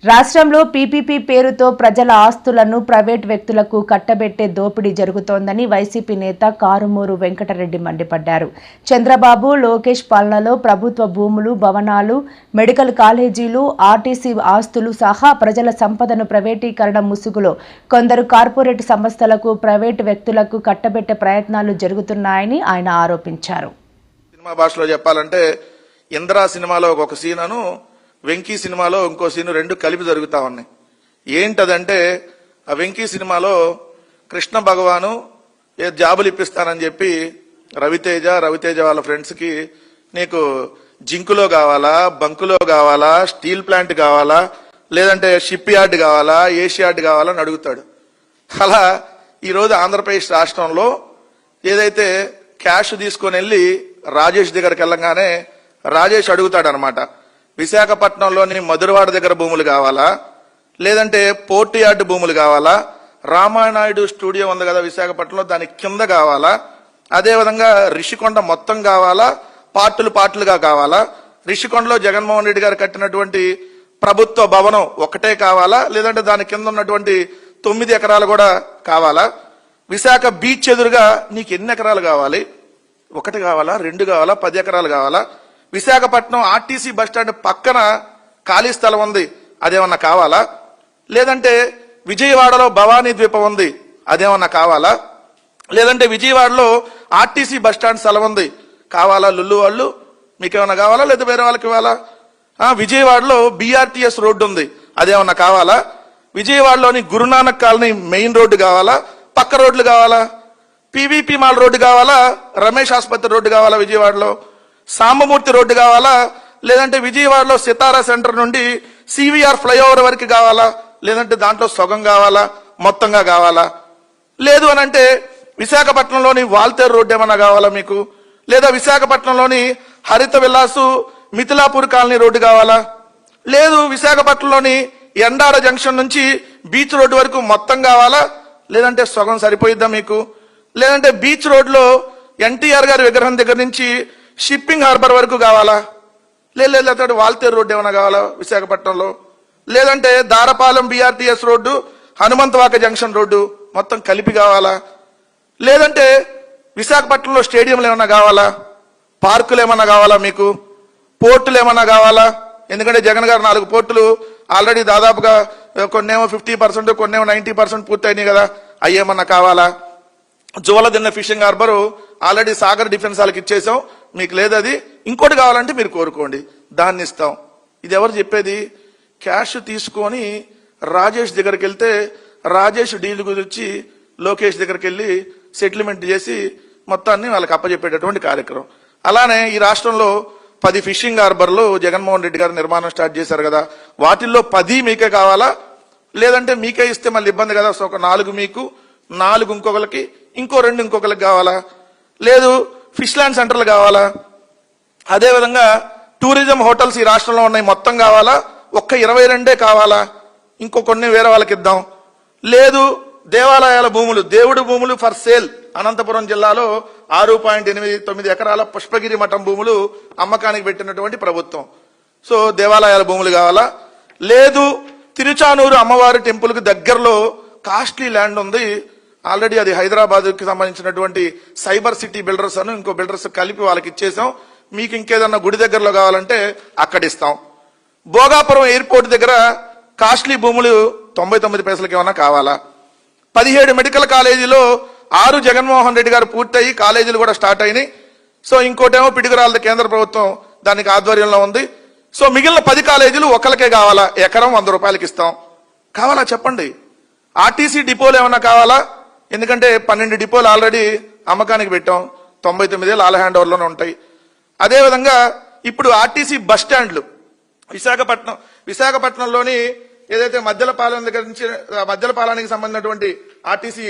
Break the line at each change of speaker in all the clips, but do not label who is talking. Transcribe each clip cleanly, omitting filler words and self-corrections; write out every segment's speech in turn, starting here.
రాష్ట్రంలో పీపీపీ పేరుతో ప్రజల ఆస్తులను ప్రైవేట్ వ్యక్తులకు కట్టబెట్టే దోపిడీ జరుగుతోందని వైసీపీ నేత కారుమూరు వెంకటరెడ్డి మండిపడ్డారు. చంద్రబాబు, లోకేష్ పాలనలో ప్రభుత్వ భూములు, భవనాలు, మెడికల్ కాలేజీలు, ఆర్టీసీ ఆస్తులు సహా ప్రజల సంపదను ప్రైవేటీకరణ ముసుగులో కొందరు కార్పొరేట్ సంస్థలకు, ప్రైవేట్ వ్యక్తులకు కట్టబెట్టే ప్రయత్నాలు జరుగుతున్నాయని ఆయన ఆరోపించారు.
సినిమా భాషలో చెప్పాలంటే ఇంద్రా సినిమాలో ఒక సీనను, వెంకీ సినిమాలో ఇంకో సీను రెండు కలిపి జరుగుతా ఉన్నాయి. ఏంటదంటే ఆ వెంకీ సినిమాలో కృష్ణ భగవాను జాబులు ఇప్పిస్తానని చెప్పి రవితేజ వాళ్ళ ఫ్రెండ్స్ కి నీకు జింకులో కావాలా, బంకులో కావాలా, స్టీల్ ప్లాంట్ కావాలా, లేదంటే షిప్ యార్డ్ కావాలా, ఏషియార్డ్ కావాలా అని అడుగుతాడు. అలా ఈరోజు ఆంధ్రప్రదేశ్ రాష్ట్రంలో ఏదైతే క్యాష్ తీసుకొని వెళ్ళి రాజేష్ దగ్గరికి వెళ్ళగానే రాజేష్ అడుగుతాడు అనమాట, విశాఖపట్నంలోని మధురవాడ దగ్గర భూములు కావాలా, లేదంటే పోర్ట్ యార్డ్ భూములు కావాలా, రామానాయుడు స్టూడియో ఉంది కదా విశాఖపట్నంలో దాని కింద కావాలా, అదేవిధంగా రిషికొండ మొత్తం కావాలా, పార్టులుగా కావాలా, రిషికొండలో జగన్మోహన్ రెడ్డి గారు కట్టినటువంటి ప్రభుత్వ భవనం ఒకటే కావాలా, లేదంటే దాని కింద ఉన్నటువంటి 9 ఎకరాలు కూడా కావాలా, విశాఖ బీచ్ ఎదురుగా నీకు ఎన్ని ఎకరాలు కావాలి, 1 కావాలా, 2 కావాలా, 10 ఎకరాలు కావాలా, విశాఖపట్నం ఆర్టీసీ బస్టాండ్ పక్కన ఖాళీ స్థలం ఉంది అదేమన్నా కావాలా, లేదంటే విజయవాడలో భవానీ ద్వీపం ఉంది అదేమన్నా కావాలా, లేదంటే విజయవాడలో ఆర్టీసీ బస్టాండ్ స్థలం ఉంది కావాలా, లుల్లు వాళ్ళు మీకేమన్నా కావాలా, లేదా వేరే వాళ్ళకి ఇవ్వాలా, విజయవాడలో బీఆర్టీఎస్ రోడ్డు ఉంది అదేమన్నా కావాలా, విజయవాడలోని గురునానక్ కాలనీ మెయిన్ రోడ్డు కావాలా, పక్క రోడ్లు కావాలా, పీవీపీ మాల్ రోడ్డు కావాలా, రమేష్ ఆసుపత్రి రోడ్డు కావాలా, విజయవాడలో సాంబమూర్తి రోడ్డు కావాలా, లేదంటే విజయవాడలో సితారా సెంటర్ నుండి సివిఆర్ ఫ్లైఓవర్ వరకు కావాలా, లేదంటే దాంట్లో సగం కావాలా, మొత్తంగా కావాలా, లేదు అనంటే విశాఖపట్నంలోని వాల్తేరు రోడ్డు ఏమన్నా కావాలా మీకు, లేదా విశాఖపట్నంలోని హరిత విలాసు మిథిలాపూర్ కాలనీ రోడ్డు కావాలా, లేదు విశాఖపట్నంలోని ఎండాడ జంక్షన్ నుంచి బీచ్ రోడ్డు వరకు మొత్తం కావాలా, లేదంటే సగం సరిపోయిద్దా మీకు, లేదంటే బీచ్ రోడ్లో ఎన్టీఆర్ గారి విగ్రహం దగ్గర నుంచి షిప్పింగ్ హార్బర్ వరకు కావాలా, లేదా వాల్తేరు రోడ్డు ఏమైనా కావాలా విశాఖపట్నంలో, లేదంటే Darapalem BRTS road, Hanumanthavaka junction road మొత్తం కలిపి కావాలా, లేదంటే విశాఖపట్నంలో స్టేడియంలు ఏమన్నా కావాలా, పార్కులు ఏమన్నా కావాలా మీకు, పోర్టులు ఏమన్నా కావాలా, ఎందుకంటే జగన్ గారు 4 పోర్టులు ఆల్రెడీ దాదాపుగా కొన్నేమో 50%, కొన్నేమో 90% పూర్తయినాయి కదా, అయ్యేమన్నా కావాలా, Joladinna fishing harbour already Sagar defence వాళ్ళకి ఇచ్చేసాం, మీకు లేదు అది, ఇంకోటి కావాలంటే మీరు కోరుకోండి దాన్ని ఇస్తాం. ఇది ఎవరు చెప్పేది? క్యాష్ తీసుకొని రాజేష్ దగ్గరికి వెళ్తే రాజేష్ డీల్ గురించి లోకేష్ దగ్గరికి వెళ్ళి సెటిల్మెంట్ చేసి మొత్తాన్ని వాళ్ళకి అప్పచెప్పేటటువంటి కార్యక్రమం. అలానే ఈ రాష్ట్రంలో 10 ఫిషింగ్ హార్బర్లు జగన్మోహన్ రెడ్డి గారు నిర్మాణం స్టార్ట్ చేశారు కదా, వాటిల్లో 10 మీకే కావాలా, లేదంటే మీకే ఇస్తే మళ్ళీ ఇబ్బంది కదా, సో ఒక 4 మీకు, 4 ఇంకొకరికి, ఇంకో 2 ఇంకొకరికి కావాలా, లేదు ఫిష్ ల్యాండ్ సెంటర్లు కావాలా, అదేవిధంగా టూరిజం హోటల్స్ ఈ రాష్ట్రంలో ఉన్నాయి మొత్తం కావాలా, ఒక్క 22 కావాలా, ఇంకో కొన్ని వేరే వాళ్ళకి ఇద్దాం, లేదు దేవాలయాల భూములు, దేవుడి భూములు ఫర్ సేల్ అనంతపురం జిల్లాలో 6.89 ఎకరాల పుష్పగిరి మఠం భూములు అమ్మకానికి పెట్టినటువంటి ప్రభుత్వం, సో దేవాలయాల భూములు కావాలా, లేదు తిరుచానూరు అమ్మవారి టెంపుల్ కి దగ్గరలో కాస్ట్లీ ల్యాండ్ ఉంది ఆల్రెడీ, అది హైదరాబాద్ కి సంబంధించినటువంటి సైబర్ సిటీ బిల్డర్స్ అను ఇంకో బిల్డర్స్ కలిపి వాళ్ళకి ఇచ్చేసాం, మీకు ఇంకేదన్నా గుడి దగ్గరలో కావాలంటే అక్కడ ఇస్తాం, భోగాపురం ఎయిర్పోర్ట్ దగ్గర కాస్ట్లీ భూములు 99 పైసలకి ఏమన్నా కావాలా, 17 మెడికల్ కాలేజీలో 6 జగన్మోహన్ రెడ్డి గారు పూర్తయి కాలేజీలు కూడా స్టార్ట్ అయినాయి, సో ఇంకోటేమో పిడుగురాళ్ళ కేంద్ర ప్రభుత్వం దానికి ఆధ్వర్యంలో ఉంది, సో మిగిలిన 10 కాలేజీలు ఒకరికే కావాలా, ఎకరం 100 రూపాయలకి ఇస్తాం, కావాలా చెప్పండి. ఆర్టీసీ డిపోలు ఏమన్నా కావాలా, ఎందుకంటే 12 డిపోలు ఆల్రెడీ అమ్మకానికి పెట్టాం, 99 ఏళ్ళు ఆల్ హ్యాండ్ ఓవర్లోనే ఉంటాయి. అదేవిధంగా ఇప్పుడు ఆర్టీసీ బస్ స్టాండ్లు విశాఖపట్నంలోని ఏదైతే మధ్యలపాలెం దగ్గర నుంచి మధ్యలపాలెనికి సంబంధించినటువంటి ఆర్టీసీ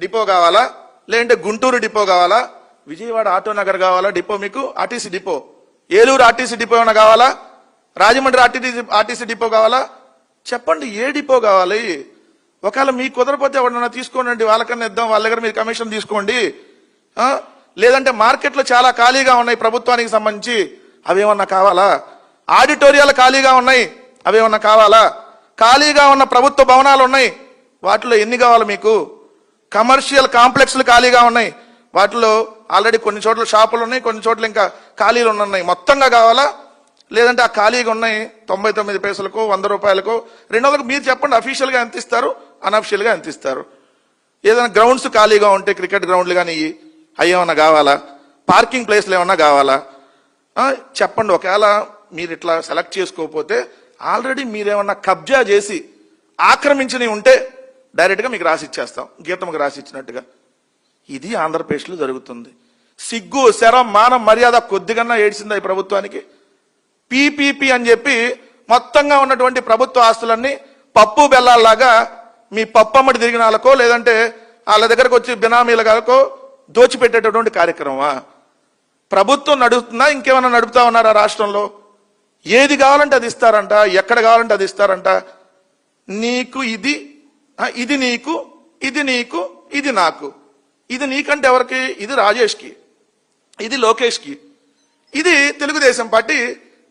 డిపో కావాలా, లేదంటే గుంటూరు డిపో కావాలా, విజయవాడ ఆటో నగర్ కావాలా డిపో మీకు, RTC depot, Eluru RTC depot ఏమైనా కావాలా, రాజమండ్రి ఆర్టీసీ డిపో కావాలా, చెప్పండి ఏ డిపో కావాలి. ఒకవేళ మీకు కుదరపోతే ఎవరన్నా తీసుకోండి, వాళ్ళకన్నా ఇద్దాం, వాళ్ళ దగ్గర మీరు కమిషన్ తీసుకోండి, లేదంటే మార్కెట్లో చాలా ఖాళీగా ఉన్నాయి ప్రభుత్వానికి సంబంధించి అవేమన్నా కావాలా, ఆడిటోరియాలు ఖాళీగా ఉన్నాయి అవేమన్నా కావాలా, ఖాళీగా ఉన్న ప్రభుత్వ భవనాలు ఉన్నాయి, వాటిలో ఎన్ని కావాలి మీకు? కమర్షియల్ కాంప్లెక్స్లు ఖాళీగా ఉన్నాయి, వాటిలో ఆల్రెడీ కొన్ని చోట్ల షాపులు ఉన్నాయి, కొన్ని చోట్ల ఇంకా ఖాళీలు ఉన్నాయి. మొత్తంగా కావాలా? లేదంటే ఆ ఖాళీగా ఉన్నాయి 99 పైసలకో 100 రూపాయలకో 200కు మీరు చెప్పండి, అఫీషియల్గా ఎంత ఇస్తారు, అనఫిషియల్గా ఎంత ఇస్తారు? ఏదైనా గ్రౌండ్స్ ఖాళీగా ఉంటే క్రికెట్ గ్రౌండ్లు కానీ అవి ఏమన్నా కావాలా? పార్కింగ్ ప్లేస్లు ఏమన్నా కావాలా? చెప్పండి. ఒకవేళ మీరు ఇట్లా సెలెక్ట్ చేసుకోకపోతే ఆల్రెడీ మీరేమన్నా కబ్జా చేసి ఆక్రమించినవి ఉంటే డైరెక్ట్గా మీకు రాసి ఇచ్చేస్తాం, గీతముకు రాసి ఇచ్చినట్టుగా. ఇది ఆంధ్రప్రదేశ్లో జరుగుతుంది. సిగ్గు, శరం, మానం, మర్యాద కొద్దిగన్నా ఏడ్చిందా ఈ ప్రభుత్వానికి? పీపీపీ అని చెప్పి మొత్తంగా ఉన్నటువంటి ప్రభుత్వ ఆస్తులన్నీ పప్పు బెల్లాల్లాగా మీ పప్పమ్మడి తిరిగిన వాళ్ళకో లేదంటే వాళ్ళ దగ్గరకు వచ్చి బినామీలకో దోచిపెట్టేటటువంటి కార్యక్రమమా? ప్రభుత్వం నడుపుతుందా, ఇంకేమైనా నడుపుతా ఉన్నారా రాష్ట్రంలో? ఏది కావాలంటే అది ఇస్తారంట, ఎక్కడ కావాలంటే అది ఇస్తారంట. నీకు ఇది, ఇది నీకు, ఇది నీకు, ఇది నాకు. ఇది నీకంటే ఎవరికి? ఇది రాజేష్కి, ఇది లోకేష్కి, ఇది తెలుగుదేశం పార్టీ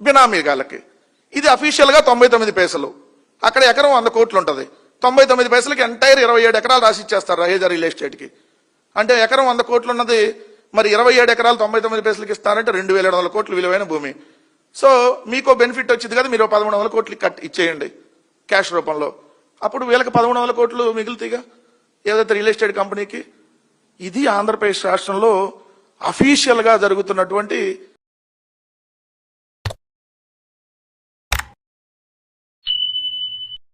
బినామీగాళ్ళకి. ఇది అఫీషియల్గా 99 పైసలు. అక్కడ ఎకరం 100 కోట్లు ఉంటుంది. 99 పైసలకి ఎంటైర్ 27 ఎకరాలు రాసి ఇచ్చేస్తారు రహేజా రియల్ ఎస్టేట్కి. అంటే ఎకరం 100 కోట్లు ఉన్నది, మరి 27 ఎకరాలు 99 పైసలకి ఇస్తారంటే 2700 కోట్లు విలువైన భూమి. సో మీకు బెనిఫిట్ వచ్చింది కదా, మీరు 1300 కోట్లు ఇచ్చేయండి క్యాష్ రూపంలో. అప్పుడు వీళ్ళకి 1300 కోట్లు మిగులుతాయిగా ఏదైతే రియల్ ఎస్టేట్ కంపెనీకి. ఇది ఆంధ్రప్రదేశ్ రాష్ట్రంలో అఫీషియల్గా జరుగుతున్నటువంటి